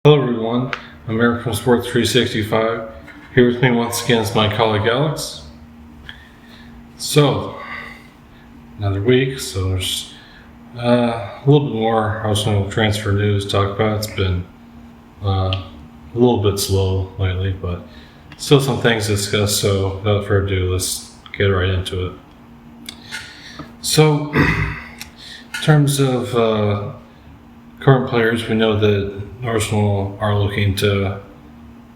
Hello everyone, I'm Eric from Sports 365. Here with me once again is my colleague Alex. So, another week, so there's a little bit more Arsenal transfer news to talk about. It's been a little bit slow lately, but still some things to discuss, so without further ado, let's get right into it. So, in terms of current players, we know that Arsenal are looking to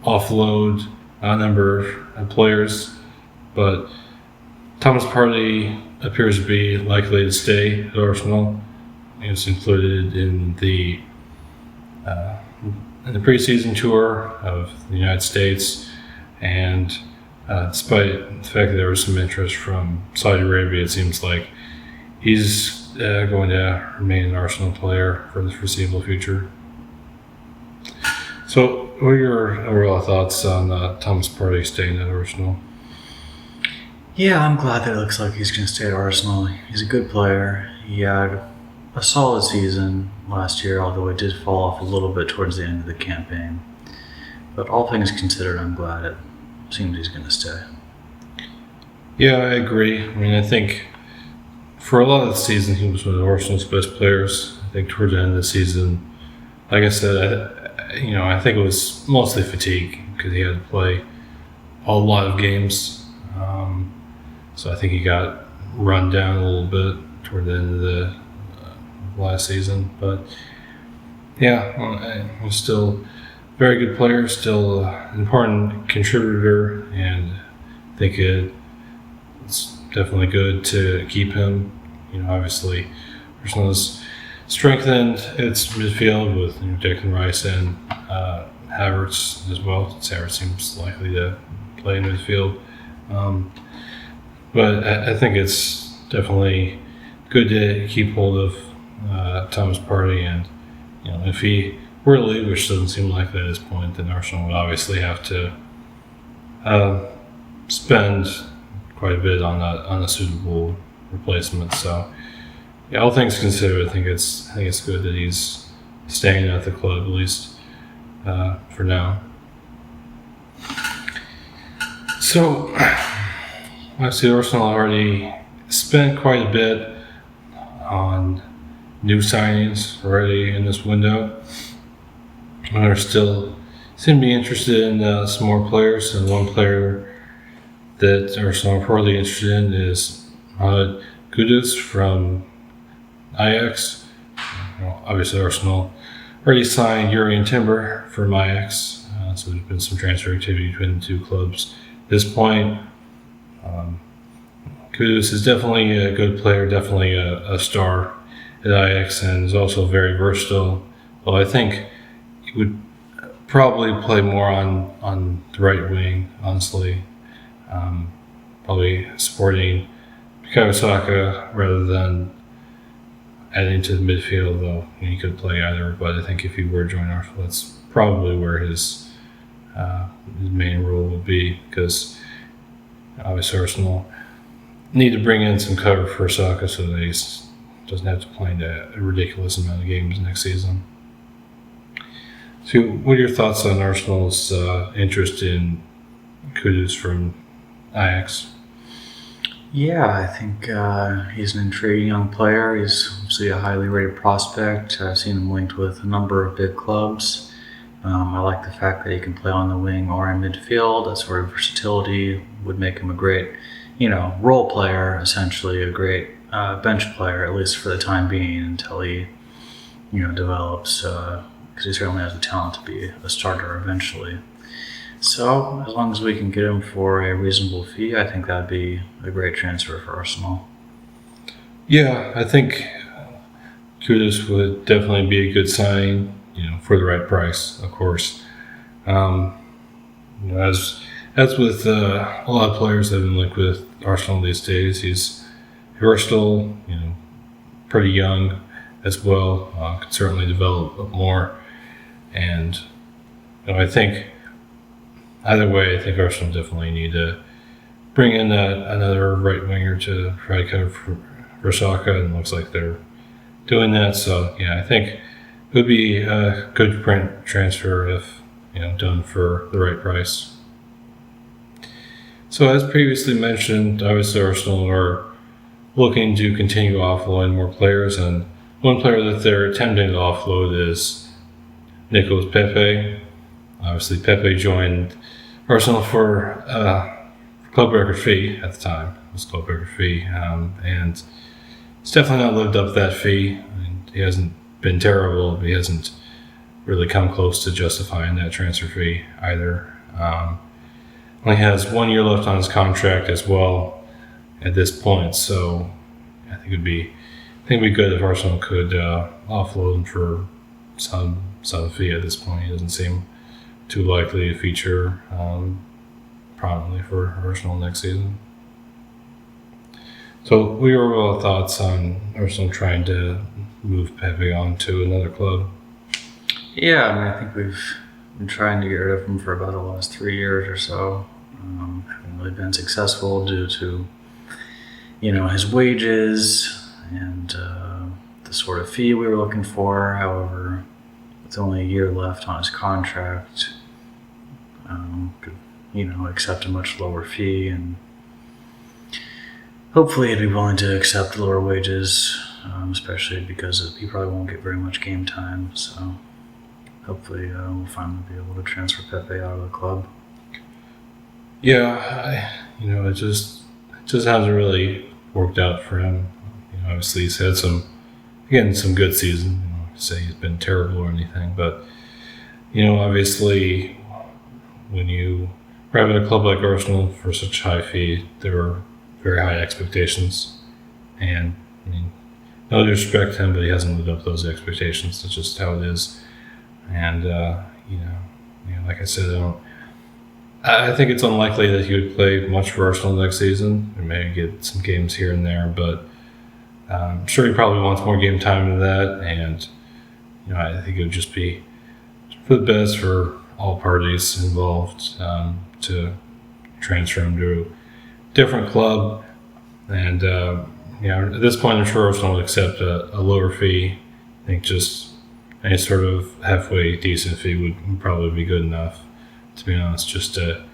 offload a number of players, but Thomas Partey appears to be likely to stay at Arsenal. He was included in the preseason tour of the United States, and despite the fact that there was some interest from Saudi Arabia, it seems like he's going to remain an Arsenal player for the foreseeable future. So, what are your overall thoughts on Thomas Partey staying at Arsenal? Yeah, I'm glad that it looks like he's going to stay at Arsenal. He's a good player. He had a solid season last year, although it did fall off a little bit towards the end of the campaign. But all things considered, I'm glad it seems he's going to stay. Yeah, I agree. I mean, I think for a lot of the season, he was one of Arsenal's best players. I think towards the end of the season, like I said, I think it was mostly fatigue because he had to play a lot of games. So I think he got run down a little bit toward the end of the last season. But yeah, he's still a very good player, still an important contributor, and I think it's definitely good to keep him. Obviously, Arsenal has strengthened its midfield with Declan Rice and Havertz as well. Havertz seems likely to play in midfield. But I think it's definitely good to keep hold of Thomas Partey, and if he were to leave, which doesn't seem likely at this point, then Arsenal would obviously have to spend quite a bit on a suitable replacement. So, yeah, all things considered, I think it's good that he's staying at the club, at least for now. So, obviously, Arsenal already spent quite a bit on new signings already in this window. They're still seem to be interested in some more players, and one player that Arsenal are probably interested in is Kudus from Ajax. Obviously, Arsenal already signed Jurrien Timber from Ajax, so there's been some transfer activity between the two clubs at this point. Kudus is definitely a good player, definitely a star at Ajax, and is also very versatile. Well, I think he would probably play more on the right wing, honestly. Probably supporting Bukayo Saka rather than adding to the midfield, though he could play either. But I think if he were to join Arsenal, that's probably where his main role would be, because obviously Arsenal need to bring in some cover for Saka so that he doesn't have to play a ridiculous amount of games next season. So, what are your thoughts on Arsenal's interest in Kudus from Ajax? Yeah, I think he's an intriguing young player. He's obviously a highly rated prospect. I've seen him linked with a number of big clubs. I like the fact that he can play on the wing or in midfield. That sort of versatility would make him a great, role player, essentially a great bench player, at least for the time being, until he, develops, because he certainly has the talent to be a starter eventually. So, as long as we can get him for a reasonable fee, I think that'd be a great transfer for Arsenal. Yeah, I think Kudus would definitely be a good signing, for the right price, of course. As with a lot of players that have been linked with Arsenal these days, he's versatile, pretty young as well, could certainly develop more. And I think either way, I think Arsenal definitely need to bring in another right winger to provide cover for Saka, and it looks like they're doing that. So, yeah, I think would be a good print transfer if done for the right price. So as previously mentioned, obviously Arsenal are looking to continue offloading more players, and one player that they're attempting to offload is Nicolas Pepe. Obviously, Pepe joined Arsenal for club record fee at the time. It was club record fee, and it's definitely not lived up to that fee. I mean, he hasn't been terrible, but he hasn't really come close to justifying that transfer fee either. Only has 1 year left on his contract as well at this point, so I think it'd be good if Arsenal could offload him for some fee at this point. He doesn't seem too likely to feature prominently for Arsenal next season. So, what are your overall thoughts on Arsenal trying to move Pepe on to another club? Yeah, I mean, I think we've been trying to get rid of him for about the last 3 years or so. Haven't really been successful due to, his wages and the sort of fee we were looking for. However, with only a year left on his contract, could, accept a much lower fee, and hopefully he'd be willing to accept lower wages, especially because he probably won't get very much game time. So hopefully we'll finally be able to transfer Pepe out of the club. Yeah, it just hasn't really worked out for him. Obviously he's had some good season. Say he's been terrible or anything, but obviously when you arrive at a club like Arsenal for such a high fee, there were very high expectations, and I mean, no disrespect to him, but he hasn't lived up to those expectations. That's just how it is, and like I said, I think it's unlikely that he would play much for Arsenal next season, and maybe get some games here and there, but I'm sure he probably wants more game time than that, and I think it would just be for the best for all parties involved to transfer him to a different club. And at this point, I'm sure Arsenal would accept a lower fee. I think just any sort of halfway decent fee would probably be good enough, to be honest, just to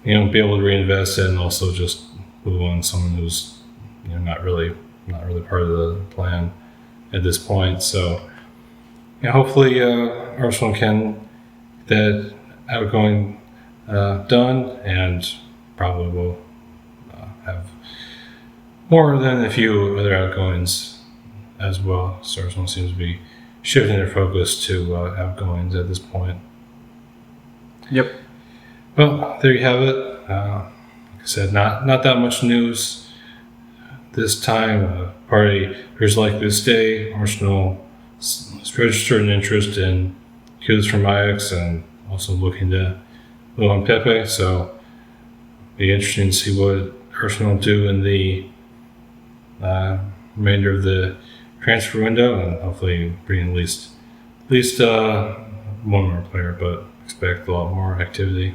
be able to reinvest it and also just move on someone who's not really part of the plan at this point. So hopefully Arsenal can get that outgoing done, and probably will have more than a few other outgoings as well. So Arsenal seems to be shifting their focus to outgoings at this point. Yep. Well, there you have it. Like I said, not that much news this time. Partey appears likely to stay. Arsenal has registered an interest in Kudus from Ajax, and also looking to move on Pepe. So it'll be interesting to see what Arsenal do in the remainder of the transfer window, and hopefully bring at least one more player, but expect a lot more activity.